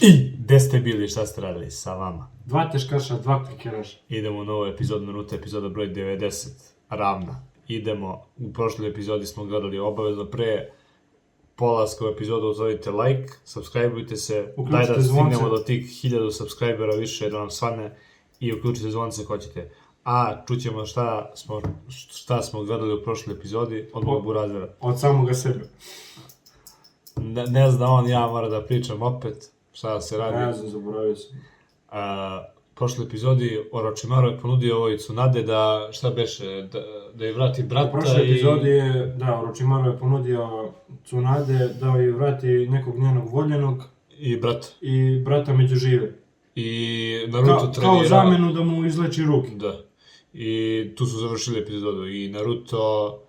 I gde ste bili, šta ste radili sa vama? Dva teškaša, dva klikeraša. Idemo u novu epizodu Minuta, epizoda broj 90, ravna. U prošloj epizodi smo gledali obavezno pre polaska u epizodu, uzovite like, subscribeujte se, daj da stignemo do tih 1000 subscribera više da nam svane i uključite zvonce ako hoćete. A čućemo šta smo gledali u prošloj epizodi od mog burazera. Od samoga sebe. Ne znam, ja moram da pričam opet šta se radi. Ne znam, zaboravio sam. U prošloj epizodi Orochimaru je ponudio ovoj Tsunade da, šta beše, da je vrati brata. U prošloj epizodi je, Orochimaru je ponudio Tsunade da joj vrati nekog njenog voljenog. I brata među žive. I Naruto trenira. Kao zamenu da mu izleči ruke. Da. I tu su završili epizodu. I Naruto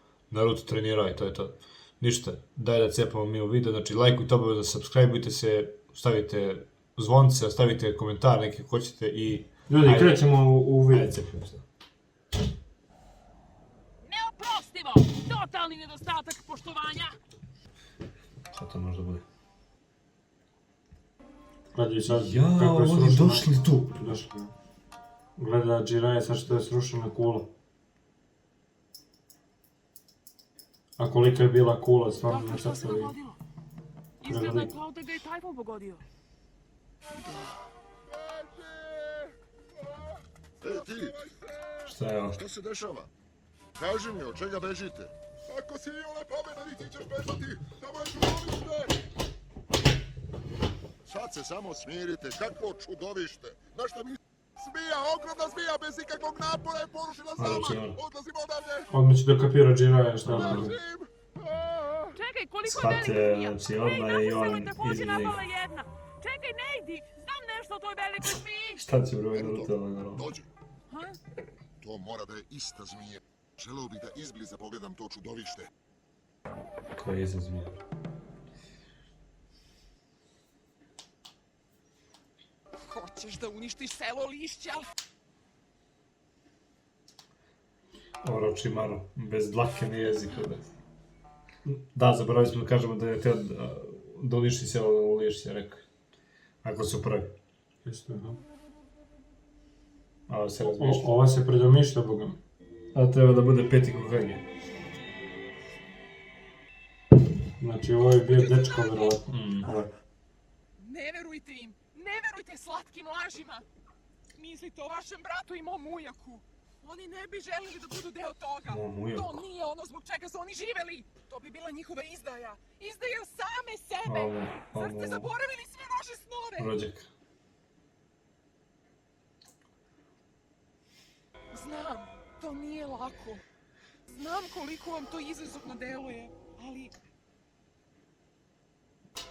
trenirao i to je to. Ništa, daj da cepamo mi u video, znači lajkujte obavezno, subscribeujte se, stavite zvonce, stavite komentar neki hoćete i... Ljudi, krećemo u video. Ajde, cepimo se. Neoprostivo! Totalni nedostatak poštovanja! Šta to može da bude? Gledaj sad Jao, kako je oni srušena. došli tu. Došli. Gleda Jiraiya sad što je srušena kula. A kolika je bila kula, stvarno ne Šta se sad vidi. dogodilo? Izgleda je kao da ga je tajfun pogodio. Ti, Šta je ovo? što se dešava? Kaži mi, od čega bežite? Ako si iole pobednik, ti ćeš bežati na moje čudovište! Sad se samo smirite, kakvo čudovište! Na što mi zmija, ogromna zmija, bez ikakvog napora je porušila sama! Odlazimo odavde! Odmah će da kapira Jiraiya šta je bilo. Bežim! Čekaj, koliko je Shvate, velika zmija? znači, odmah je i on Ej, također izvedi. napala jedna. Čekaj, ne idi, znam nešto o toj velikoj zmiji. Šta će broj Naruto? Dođi, Ha? to mora da je ista zmija. Želeo bih da izbliza pogledam to čudovište. Ko je iza zmija? Hoćeš da uništiš selo lišća? Orochimaru, bez dlake ni jezika. Da, zaboravili smo da kažemo da je teo da uništi selo lišća, rekao. Ako su prvi. Isto je, A se razmišlja. Ova se predomišlja, boga mi. A treba da bude peti Hokage. Znači, ovo je bio dečko, verovatno. Ne verujte im, ne verujte slatkim lažima. Mislite o vašem bratu i mom ujaku. Oni ne bi želili da budu deo toga. Mom ujaku. To nije ono zbog čega su oni živeli. To bi bila njihova izdaja. Izdaja same sebe. Zar ste zaboravili sve vaše snove? Rođak. Znam, to nije lako. Znam koliko vam to izazovno deluje, ali...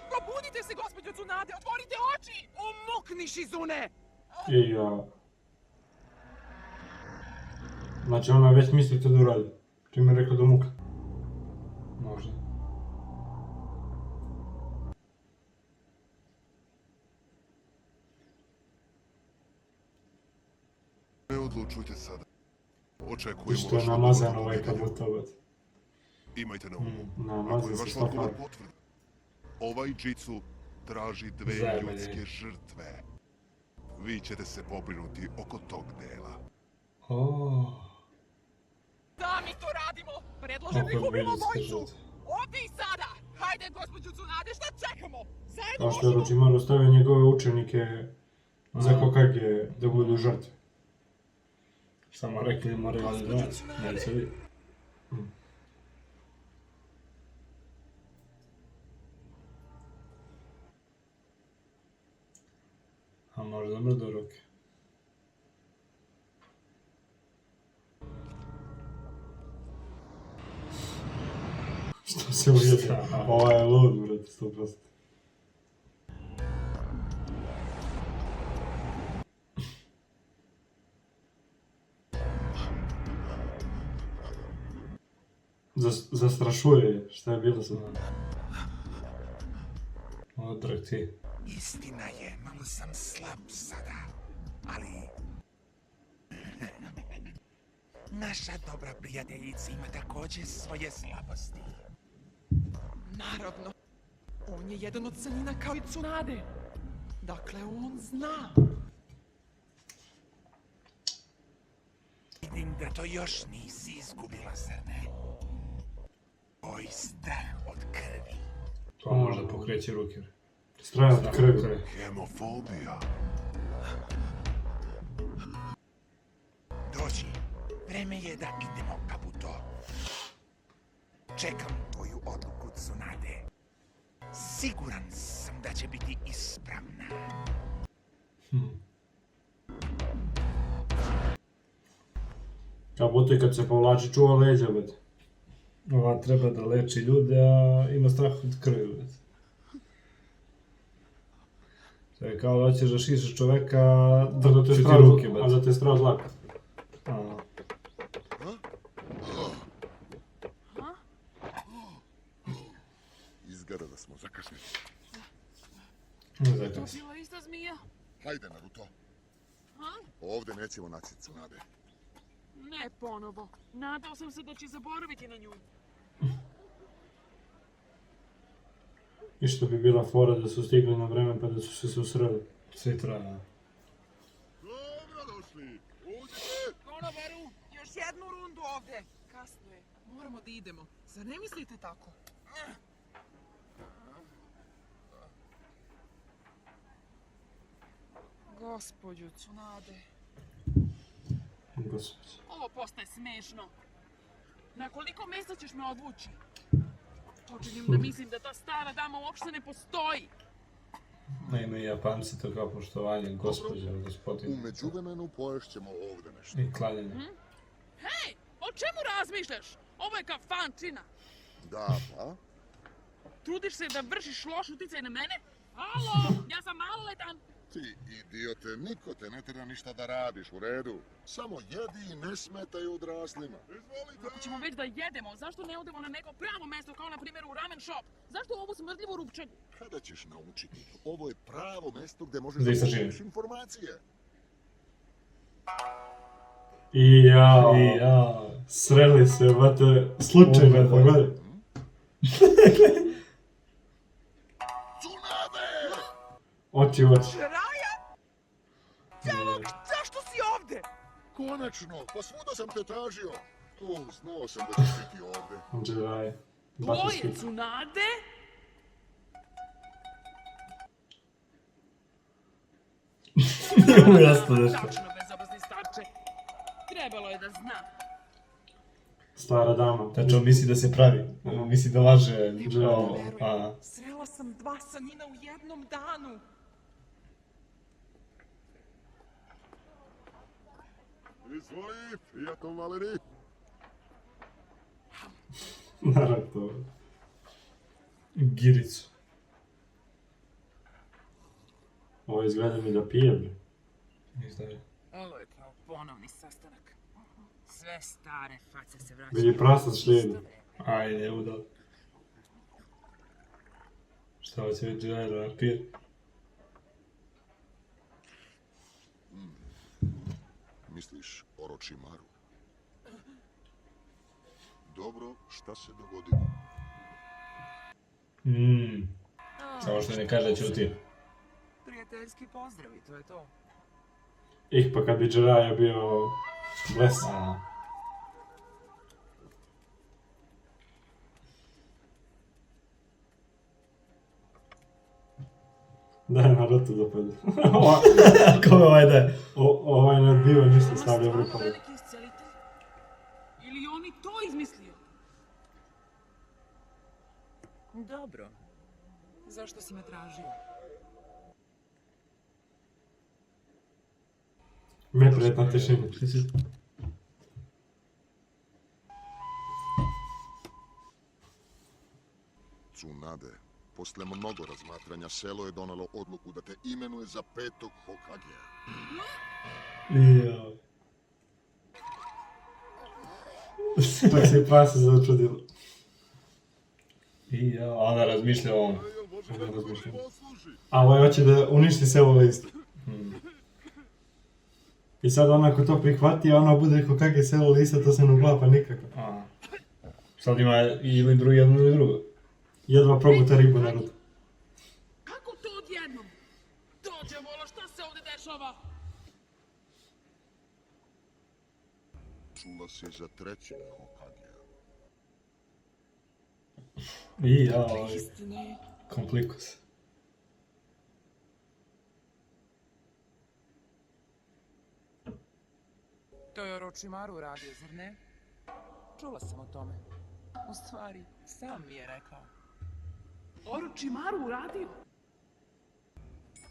Probudite se, gospođo Tsunade, otvorite oči! Umukni, Shizune! I ja... Znači, ona već mislite da uradi. Čim je rekao da muka. Možda. Ne odlučujte sada. I Očekujemo što je vašu namazan odluku ovaj nedelju. kabutovac. Imajte na umu. Ako je Namazan se vaš stopar. odgovor potvrdan, ovaj džitsu traži dve Zajebanje. ljudske žrtve. Vi ćete se pobrinuti oko tog dela. Da mi to radimo! Predlažem da ih Opet ubimo ljudska bojicu! žrtva. Ovdje i sada! Hajde, gospođo Tsunade, šta čekamo? Zajedno Kao što je možemo... Orochimaru stavio njegove učenike za Hokage da budu žrtve. Samo rekli moraju ali donati. Neće li? A možda mrdu ruke. Što se ujede? Ova je lud, brate, 100%. Zastrašuje je, šta je bilo sad? Odrag ti. Istina je, malo sam slab sada, ali... Naša dobra prijateljica ima također svoje slabosti. Naravno. On je jedan od sanina kao i Tsunade. Dakle, on zna. Vidim da to još nisi izgubila, zar ne? Oj, strah od krvi. To možda pokreće ruke. Strah od krvi. Hemofobija. Dođi, vreme je da idemo, Kabuto. Čekam tvoju odluku, Tsunade. Siguran sam da će biti ispravna. Kabuto i kad se povlači čuva leđa, bet. Ova treba da leči ljude, a ima strah od krvi, brate. To je kao da hoćeš da šišeš čoveka, Da te će ti strah ruke, a brate. da te strah od laka. A, Izgleda da smo zakasnili. ne To znam. bila ista zmija? Hajde, Naruto. Ha? Ovde nećemo naći Tsunade. Ne ponovo. Nadao sam se da će zaboraviti na nju. I što bi bila fora da su stigli na vreme pa da su se susreli. Svi traja. Dobro došli. Uđite. Konobaru, još jednu rundu ovde. Kasno je. Moramo da idemo. Zar ne mislite tako? Gospođo Tsunade, Gospod. ovo postaje smešno. Na koliko mesta ćeš me odvući? Počinjem da mislim da ta stara dama uopšte ne postoji. Naime, Japanci to kao poštovanje gospođa, U gospodin. međuvremenu poješćemo ovde nešto. I klanjanje. Hej, o čemu razmišljaš? Ovo je kafančina. Da, pa? Trudiš se da vršiš loš uticaj na mene? Halo, ja sam maloletan. Ti, idiote, niko te ne treba ništa da radiš, u redu. Samo jedi i ne smetaj odraslima. Izvolite! Ako ćemo već da jedemo, zašto ne odemo na neko pravo mesto, kao na primjer u ramen shop? Zašto u ovu smrdljivu rupčanju? Kada ćeš naučiti? Ovo je pravo mesto gde možeš Da da istraživaš. dobiješ informacije. I jao. I ja... Sreli se, vate, slučajno, Ovo je pogledaj. Tsunade! Oči u oči. Raja? Zašto si ovde? Konačno, pa svuda sam te tražio. Znao sam da ćeš biti ovde. Jiraiya. To je Tsunade? Jasno nešto. Tačno, bezobrazni starče. Trebalo je da zna. Stara dama. Tačno misli da se pravi. Misli da laže. Ne Ovo, verujem. a, Srela sam 2 sanina u jednom danu. Izvoli, prijatno, Valeri. Naravno. Giricu. Ovo izgleda mi da pije, bre. Ništa je. Ovo je kao ponovni sastanak. Sve stare face se vraćaju. Vidi prasac slijedi. Ajde, udal. Šta hoće biti Jiraiya da pije? Misliš o Orochimaru? Dobro, šta se dogodilo? Samo što ne kaže da ćuti. Prijateljski pozdravi, to je to. Pa kad bi Jiraiya bio blesan. A, Daj Naruto da pade. kome ovaj da je? Ovaj ne odbiva ništa, stavlja Stvarno vrpove. veliki iscelitelj? Ili on i to izmislio? Dobro. Zašto si me tražio? Neprijatna tišina. Tsunade, posle mnogo razmatranja selo je donalo odluku da te imenuje za 5. Hokagea. Jao. Tak se i prasa začudilo. I ja, ona razmišlja o ovom. Može da razmišljam. posluži. A ovaj hoće da uništi selo lista. I sad ona ako to prihvati, a ona bude Hokage selo lista, to se ne uklapa nikako. A. Sad ima ili drugo, jedno ili drugo. Jedva probuta ribu Naruto. Kako to odjednom? To Bože vola, šta se ovdje dešava? Čula si za trećeg Hokagea. I ja, Istine. kompliku se. To je Orochimaru radio, zar ne? Čula sam o tome. U stvari, sam mi je rekao. Orochimaru uradio?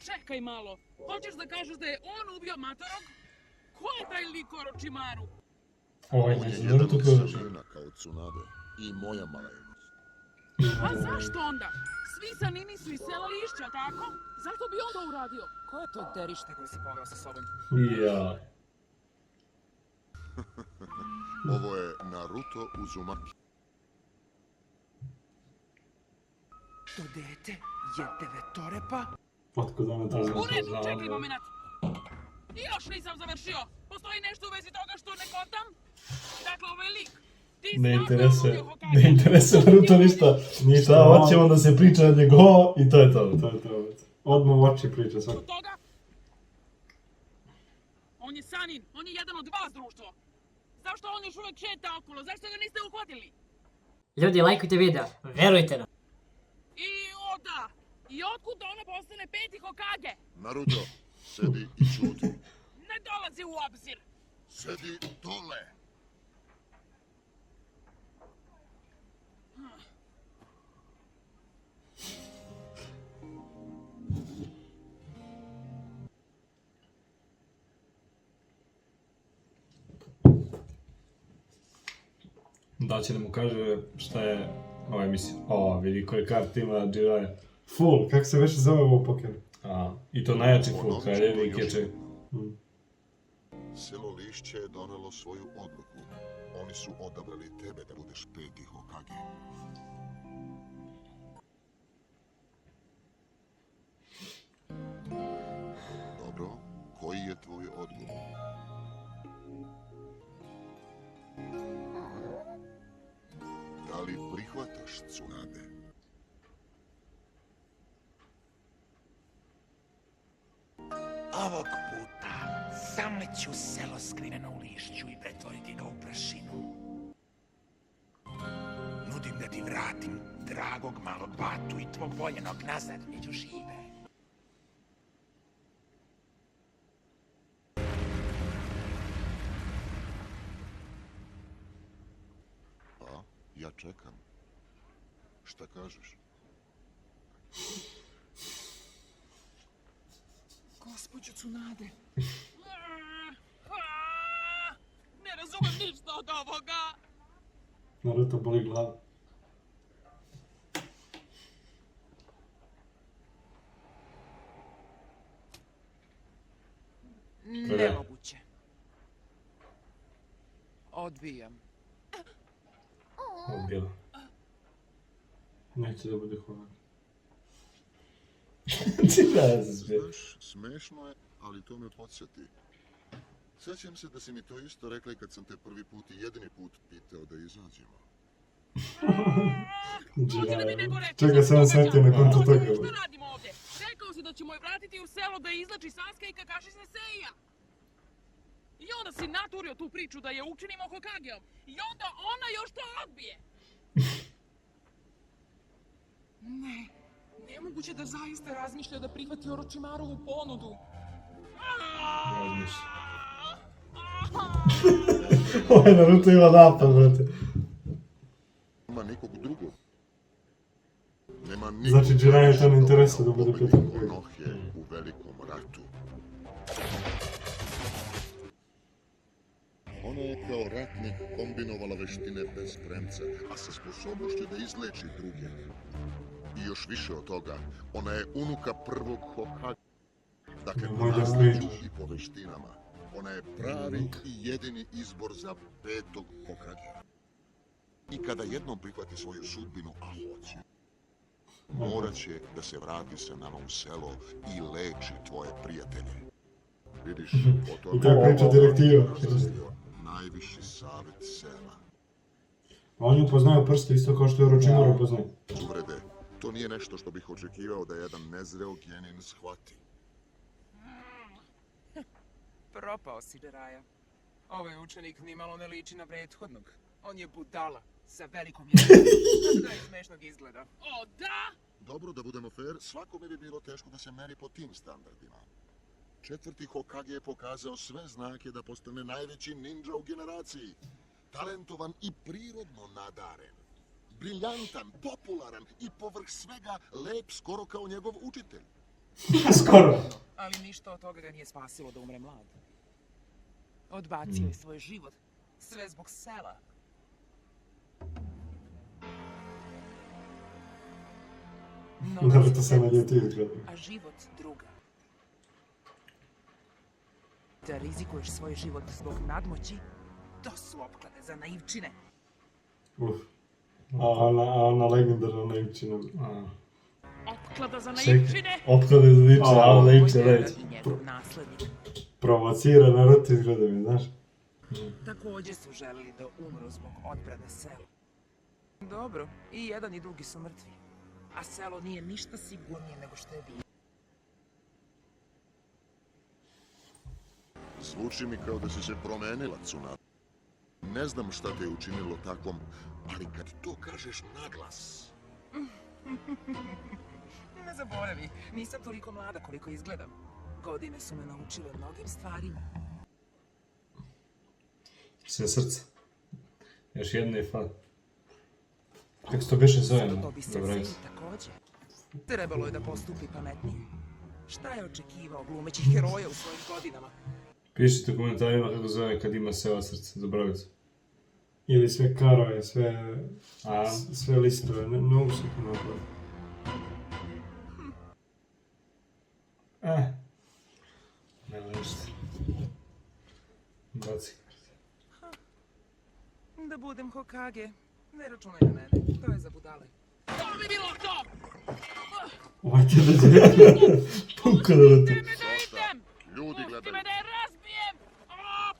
Čekaj malo, hoćeš da kažeš da je on ubio Matorog? Ko je taj lik Orochimaru? Ovaj On ne je znam, jedan to od kaže. sina kao Tsunade i moja malevnost. A zašto onda? Svi zanimi su iz sela Lišća, tako? Zašto bi on to uradio? Ko je to derište koje si poveo sa sobom? Ja. Ovo je Naruto Uzumaki. To dete je Devetorepa? Otkud ona to zna? U redu, znam, čekaj da. moment. Još nisam završio. Postoji nešto u vezi toga što ne kontam? Dakle, ovaj lik. Ti Ne znaš da interesuje, je on ubio ne Hokage. interesuje Naruto ništa. Šta, hoćemo da se priča od njegova i to je to. To je to. Odmah u oči priča svaki. Od toga? On je Sanin, on je jedan od vas, društvo. Zašto on još uvijek šeta okolo? Zašto ga niste uhvatili? Ljudi, lajkujte video, verujte nam. I da. I otkud da ona postane peti Hokage? Naruto, sedi i čuti. Ne dolazi u obzir. Sedi dole. Da će da mu kaže šta je ova emisija. O, vidi koji kart ima Jiraiya. Full, kako se već zove ovo Pokemon? I to najjači full, kraljevi i keče. Selo Lišće je donelo svoju odluku. Oni su odabrali tebe da budeš peti Hokage. Dobro, koji je tvoj odgovor? Da li prihvataš Tsunade? Ovog puta zameću selo skriveno u lišću i pretvoriti ga u prašinu. Nudim da ti vratim dragog malog batu i tvog voljenog nazad među žive. Pa, ja čekam. Šta kažeš? Gospođo Tsunade. Ne razumem ništa od ovoga. Naruto boli glava. Nemoguće. Odbijam. Odbila. Neće da bude hvala. Znaš, smešno je, ali to me podsjeti. Sjećam se da si mi to isto rekla i kad sam te prvi put i jedini put pitao da izađemo. Hoće da mi neko reče Čega šta se on se događa? setio na koncu Hoće toga? li šta radimo ovdje? Rekao si da ćemo je vratiti u selo da izlači Sasuke i Kakashi Senseiya. I onda si naturio tu priču da je učinimo Hokageom. I onda ona još to odbije. Ne, nemoguće da zaista razmišlja da prihvati Orochimarovu ponudu. Razmišlja. Ovo je Naruto ima napad, brate. Nema nikog drugog. Nema nikog Znači, Jiraiya to ne interesuje da bude pobedi peti Hokage. Konohe u velikom ratu. Ona je kao ratnik kombinovala veštine bez premca, a sa sposobnošću da izleči druge. I još više od toga, ona je unuka prvog Hokage. Dakle, po Nemoj da nasleđu pričaš. i po veštinama, ona je pravi i jedini izbor za petog Hokagea. I kada jednom prihvati svoju sudbinu, a hoće, morat će da se vrati sa nama u selo i leči tvoje prijatelje. Vidiš, o tome I to je priča direktiva. razmislio najviši savjet sela. A on ju poznaju prste isto kao što je Orochimaru poznaje. Uvrede, to nije nešto što bih očekivao da jedan nezreo genin shvati. Propao si, Jiraiya. Ovaj učenik nimalo ne liči na prethodnog. On je budala sa velikom jezikom. Tako da je smešnog izgleda. O, da? Dobro, da budemo fair, svakome bi bilo teško da se meri po tim standardima. Četvrti Hokage je pokazao sve znake da postane najveći ninja u generaciji. Talentovan i prirodno nadaren. Briljantan, popularan i povrh svega lep skoro kao njegov učitelj. Skoro. Ali ništa od toga ga nije spasilo da umre mlad. Odbacio je svoj život. Sve zbog sela. Dobro, to sam na ti izgleda. A život druga. Da rizikuješ svoj život zbog nadmoći, to su opklade za naivčine. A ona legendarna naivčina. Opklada za Čekaj, naivčine? opklade za naivčine, a Moj naivčine deda reći. i njegov naslednik Provocira Naruto izgleda mi, znaš? također su želeli da umru zbog odbrane sela. Dobro, i jedan i drugi su mrtvi. A selo nije ništa sigurnije nego što je bilo. Zvuči mi kao da si se promenila, Tsunade. Ne znam šta te je učinilo takvom, ali kad to kažeš naglas... Ne zaboravi, nisam toliko mlada koliko izgledam. Godine su me naučile mnogim stvarima. Sve srce. Još jedna je fan. Kako se to biše zove, To no? bi se Dobro, Sei također. Trebalo je da postupi pametnije. Šta je očekivao glumeći heroja u svojim godinama? Pišite u komentarima kako zove kad ima seo srce, zaboravite se. Ili sve karove, sve A, listove, ne mogu se to napraviti. nema ništa. Baci. Da budem Hokage, ne računaj na mene, to je za budale. To bi bilo to! Ovaj ti da Puka da leti. Pusti me da idem! Ljudi Pusti gledaju. me da je razbijem!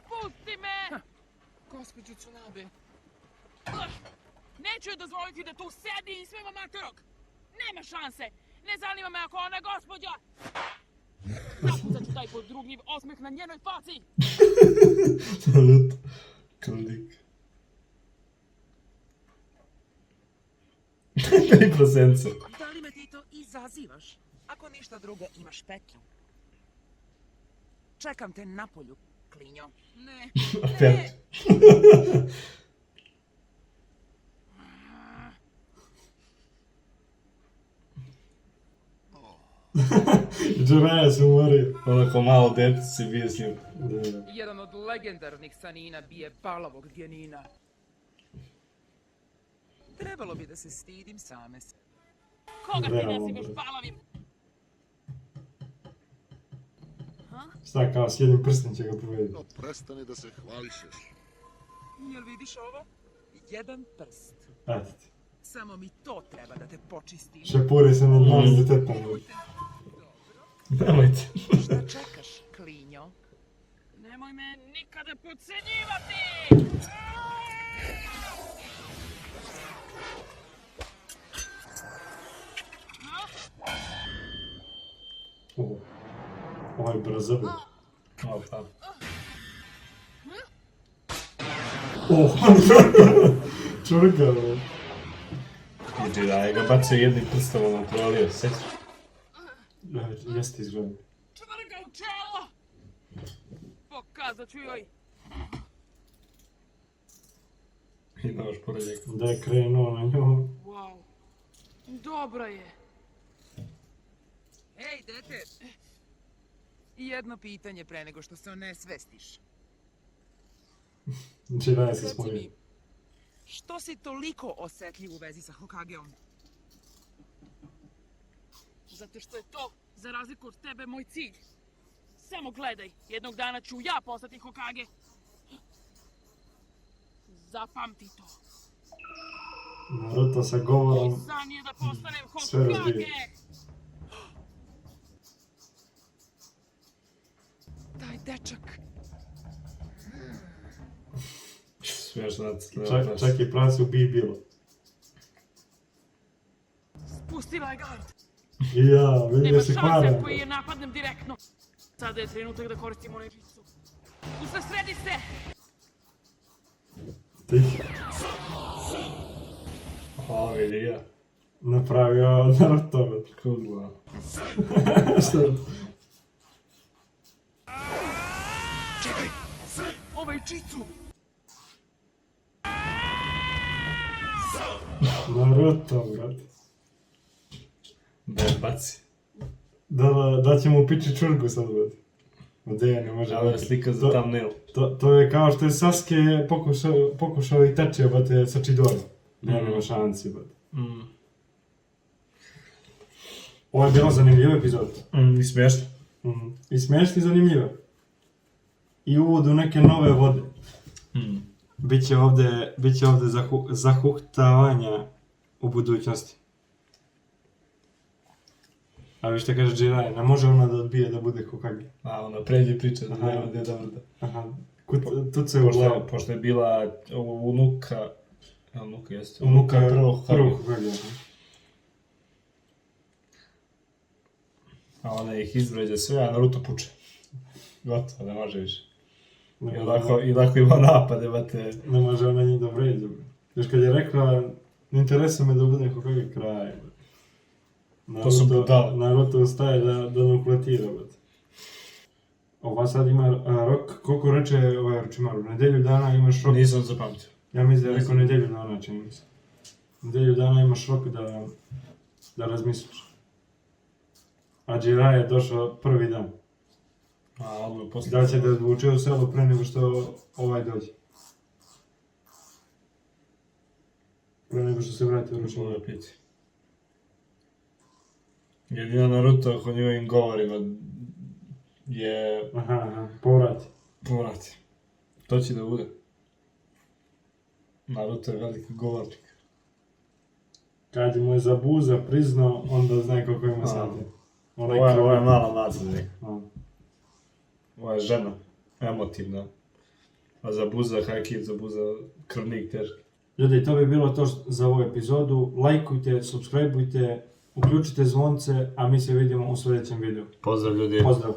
Pusti me! Gospođo Tsunabe, Neću joj dozvoliti da tu sedi i svema materog! Nema šanse! Ne zanima me ako ona gospođa! Napucat ću taj podrugljiv osmeh na njenoj faci! Naruto. Krolik. 3%. da li me ti to izazivaš? Ako ništa drugo, imaš petlju. Čekam te napolju, klinjo. Ne, Opet. Jiraiya se umorio. Onako malo dete se bije s njim. Jedan od legendarnih sanina bije balavog djenina. Trebalo bi da se stidim same se. koga ti Realno, nazivaš bre. balavim? Šta kao, s jednim prstom će ga povedati. No, prestani da se hvališeš. Jel vidiš ovo? Jedan prst. Eto ti. Samo mi to treba da te počistim. Šepuri se na dlan detetom. Nemojte. Šta čekaš, klinjo? Nemoj me nikada podcenjivati! Ovaj brzavi. Opa. Čurga, bro. I Jiraiya ga bacio jednim prstom, ono prolio, sjećaš? Jeste izgleda. Čvrga u čelo! Pokazat ću joj! I nož pored njega. Da je krenuo na nju. Wow, dobra je. Ej, dete! Jedno pitanje pre nego što se onesvestiš. Jiraiya se Reci smorio. mi, što si toliko osetljiv u vezi sa Hokageom? Zato što je to, za razliku od tebe, moj cilj. Samo gledaj, jednog dana ću ja postati Hokage. Zapamti to. Naruto sa govorom. San je da postanem Sve razbije. Hokage! Taj dečak. Smiješno Čak i pracu bi bilo. Spustila je gard. I ja, vidio Nema se šanse kvara. ako je napadnem direktno. Sada je trenutak da koristimo nečicu. Usredsredi se! Ti O, vidi ga. napravio Naruto, brate. Kugla. Šta je? Ovaj čicu! Naruto, brate. Bebaci. Da će mu pići čurgu sad, brate. Gdje ne može. Ovo je slika za thumbnail. To je kao što je Sasuke pokušao i tečio, brate, sa Chidorom. Nema šanci, brate. Ovo je bilo zanimljiv epizod. I smiješno. I smiješno i zanimljivo. I uvod u neke nove vode. Biće ovdje zahuktavanja u budućnosti. A vi što kaže Jiraiya, ne može ona da odbije da bude Hokage. A, ona pređe priča da nema gdje da vrda. Aha, tu se ušla. Pošto je bila unuka... Unuka jeste. Unuka prvog Hokage. Hokage. A ona ih izvređa sve, a Naruto puče. Gotovo, ne može više. I lako ima napade, bate. Ne može ona njih da vređa. Još kad je rekla, ne interesuje me da budem Hokage, kraj. To su budale. Naruto ustaje da nukleatira. Ova sad ima rok, koliko reče ovaj Orochimaru, nedelju dana imaš rok. Nisam zapamtio. Ja mislim da je rekao nedelju dana, čini mi se. Nedelju dana imaš rok da razmisliš. A Jiraiya je došao prvi dan. A odmah poslije... Da će da odvuče u selo pre nego što ovaj dođe. Pre nego što se vrati u Orochimaru. Ovo je piti. Jedina Naruto ako njegovim govorima je... Aha, povrati. Povrati. To će da bude. Naruto je veliki govornik. Kad mu je Zabuza priznao, onda zna koliko ima sati. Ovo je mala maca za njega. A. Ova je žena, emotivna. A Zabuza, Haki, Zabuza, krvnik teški. Ljudi, to bi bilo to za ovu epizodu. Lajkujte, subscribeujte, uključite zvonce, a mi se vidimo u sljedećem videu. Pozdrav ljudi. Pozdrav!